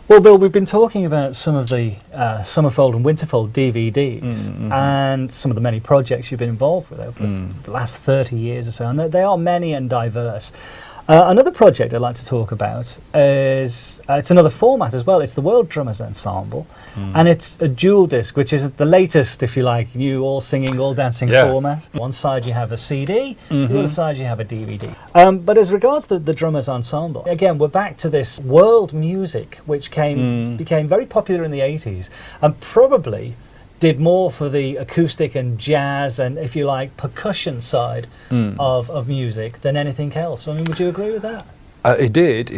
Well, Bill, we've been talking about some of the Summerfold and Winterfold DVDs and some of the many projects you've been involved with over the last 30 years or so, and they are many and diverse. Another project I'd like to talk about is, it's another format as well. It's the World Drummers Ensemble, and it's a dual disc, which is the latest, if you like, new all singing, all dancing format. One side you have a CD, the other side you have a DVD. But as regards the Drummers Ensemble, again, we're back to this world music, which became very popular in the 80s, and probably did more for the acoustic and jazz and, if you like, percussion side of music than anything else. I mean, would you agree with that? It did,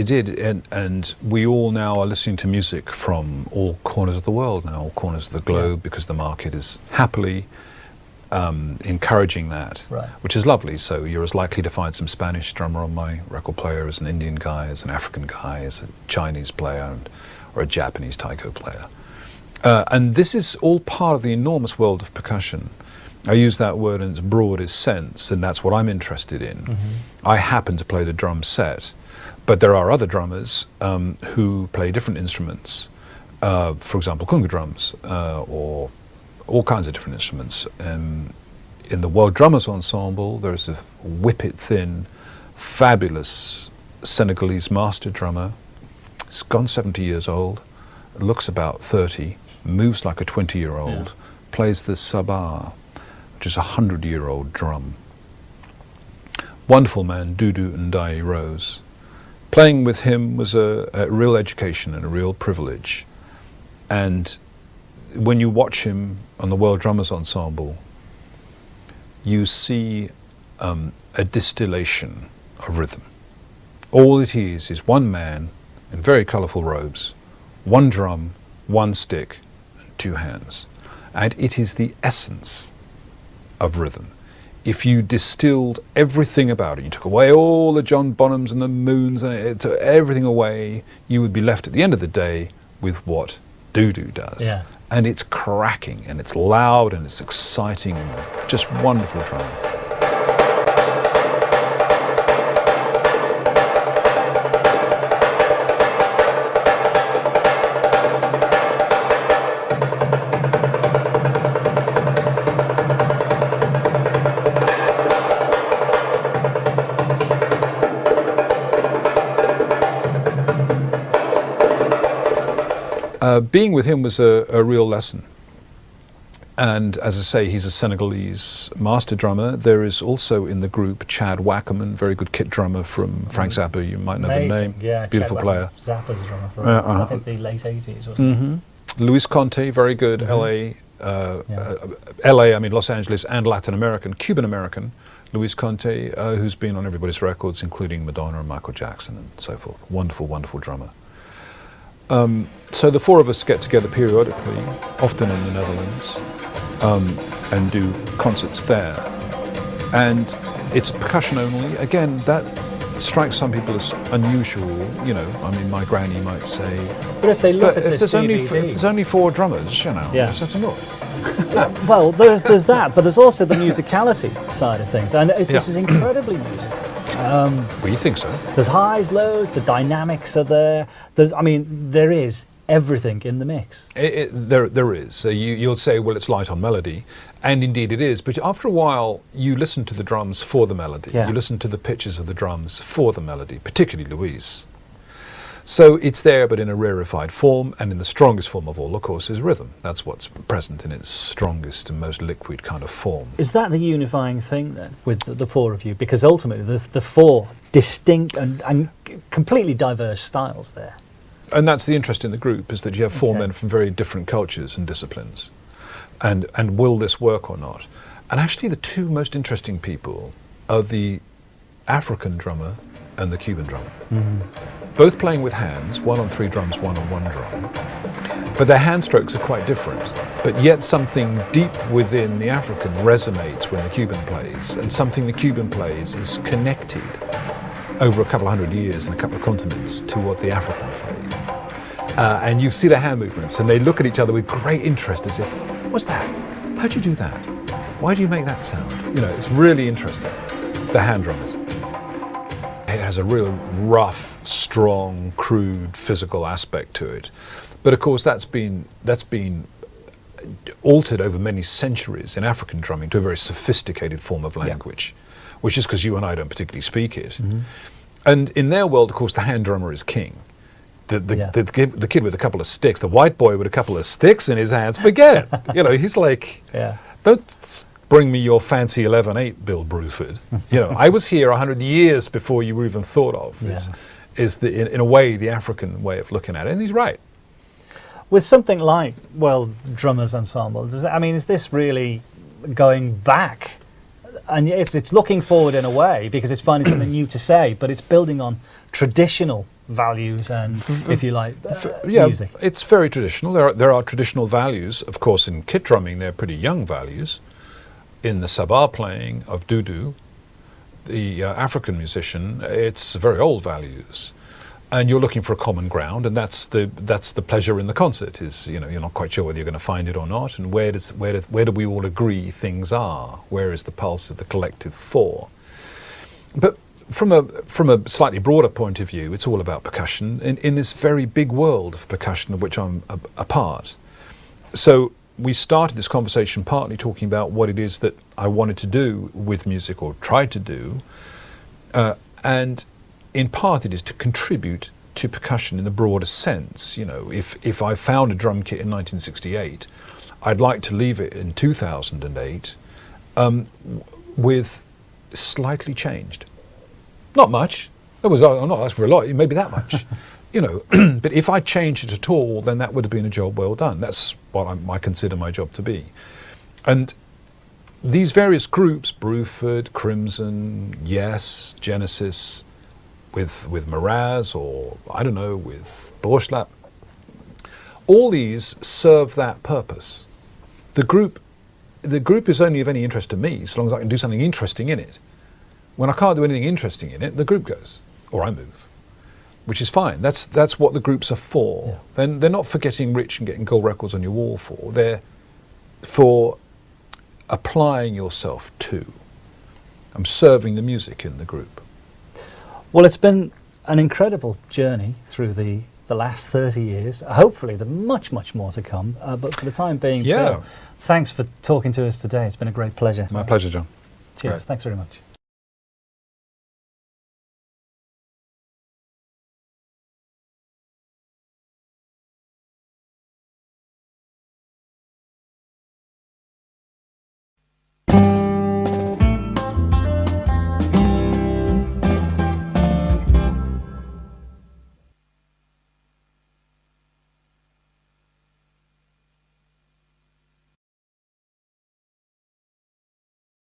and we all now are listening to music from all corners of the world now, all corners of the globe, because the market is happily encouraging that, which is lovely. So you're as likely to find some Spanish drummer on my record player as an Indian guy, as an African guy, as a Chinese player, or a Japanese taiko player. And this is all part of the enormous world of percussion. I use that word in its broadest sense, and that's what I'm interested in. I happen to play the drum set, but there are other drummers who play different instruments, for example, conga drums, or all kinds of different instruments. In the World Drummers Ensemble, there's a whip-it-thin, fabulous Senegalese master drummer. He's gone 70 years old, looks about 30, moves like a 20-year-old, plays the sabah, which is a 100-year-old drum. Wonderful man, Dudu Ndaye Rose. Playing with him was a real education and a real privilege. And when you watch him on the World Drummers Ensemble, you see a distillation of rhythm. All it is one man in very colourful robes, one drum, one stick, and two hands. And it is the essence of rhythm. If you distilled everything about it, you took away all the John Bonhams and the Moons and it took everything away, you would be left at the end of the day with what Dudu does. And it's cracking, and it's loud, and it's exciting, and just wonderful drumming. Being with him was a real lesson. And as I say, he's a Senegalese master drummer. There is also in the group Chad Wackerman, very good kit drummer from Frank Zappa. You might know the name. Beautiful player. Zappa's a drummer from I think the late 80s, wasn't it? Luis Conte, very good. LA, I mean Los Angeles and Latin American, Cuban American. Luis Conte, who's been on everybody's records, including Madonna and Michael Jackson and so forth. Wonderful, wonderful drummer. So the four of us get together periodically, often in the Netherlands, and do concerts there. And it's percussion only. Again, that strikes some people as unusual. You know, I mean, my granny might say. But if they look at this if there's only four drummers, you know, that's enough. Well, there's that, but there's also the musicality side of things, and this is incredibly musical. Well, you think so? There's highs, lows, the dynamics are there. There is everything in the mix. There is. So you'll say, well, it's light on melody, and indeed it is. But after a while, you listen to the drums for the melody. You listen to the pitches of the drums for the melody, particularly Luis. So it's there, but in a rarefied form, and in the strongest form of all, of course, is rhythm. That's what's present in its strongest and most liquid kind of form. Is that the unifying thing then, with the four of you? Because ultimately, there's the four distinct and completely diverse styles there. And that's the interest in the group, is that you have four men from very different cultures and disciplines. And will this work or not? And actually, the two most interesting people are the African drummer and the Cuban drummer. Both playing with hands, one on three drums, one on one drum. But their hand strokes are quite different. But yet something deep within the African resonates when the Cuban plays, and something the Cuban plays is connected over a couple of hundred years and a couple of continents to what the African played. And you see their hand movements, and they look at each other with great interest as if, what's that? How'd you do that? Why do you make that sound? You know, it's really interesting, the hand drummers. It has a real rough, strong, crude, physical aspect to it. But of course, that's been altered over many centuries in African drumming to a very sophisticated form of language, which is because you and I don't particularly speak it. Mm-hmm. And in their world, of course, the hand drummer is king. The kid with a couple of sticks, the white boy with a couple of sticks in his hands, forget it. You know, he's like, don't bring me your fancy 11/8, Bill Bruford. You know, I was here 100 years before you were even thought of. In a way, the African way of looking at it. And he's right. With something like, well, Drummers Ensemble, is this really going back? And it's looking forward in a way because it's finding something new to say, but it's building on traditional values and, if you like, music. It's very traditional. There are traditional values. Of course, in kit drumming, they're pretty young values. In the sabar playing of Dudu, the African musician, it's very old values. And you're looking for a common ground, and that's the pleasure in the concert. Is you're not quite sure whether you're going to find it or not, and where do we all agree things are? Where is the pulse of the collective for? But from a slightly broader point of view, it's all about percussion in this very big world of percussion of which I'm a part. So we started this conversation partly talking about what it is that I wanted to do with music, or tried to do, and in part it is to contribute to percussion in the broader sense. You know, if I found a drum kit in 1968, I'd like to leave it in 2008 with slightly changed. Not much. I'm not asking for a lot. Maybe that much. You know, but if I changed it at all, then that would have been a job well done. That's what I consider my job to be. And these various groups, Bruford, Crimson, Yes, Genesis, with Miraz, or I don't know, with Borschlap, all these serve that purpose. The group is only of any interest to me so long as I can do something interesting in it. When I can't do anything interesting in it, the group goes, or I move, which is fine. That's what the groups are for. Yeah. Then they're not for getting rich and getting gold records on your wall for. They're for applying yourself to. I'm serving the music in the group. Well, it's been an incredible journey through the last 30 years. Hopefully, there's much, much more to come. But for the time being, Bill, thanks for talking to us today. It's been a great pleasure. My pleasure, John. Cheers. Right. Thanks very much.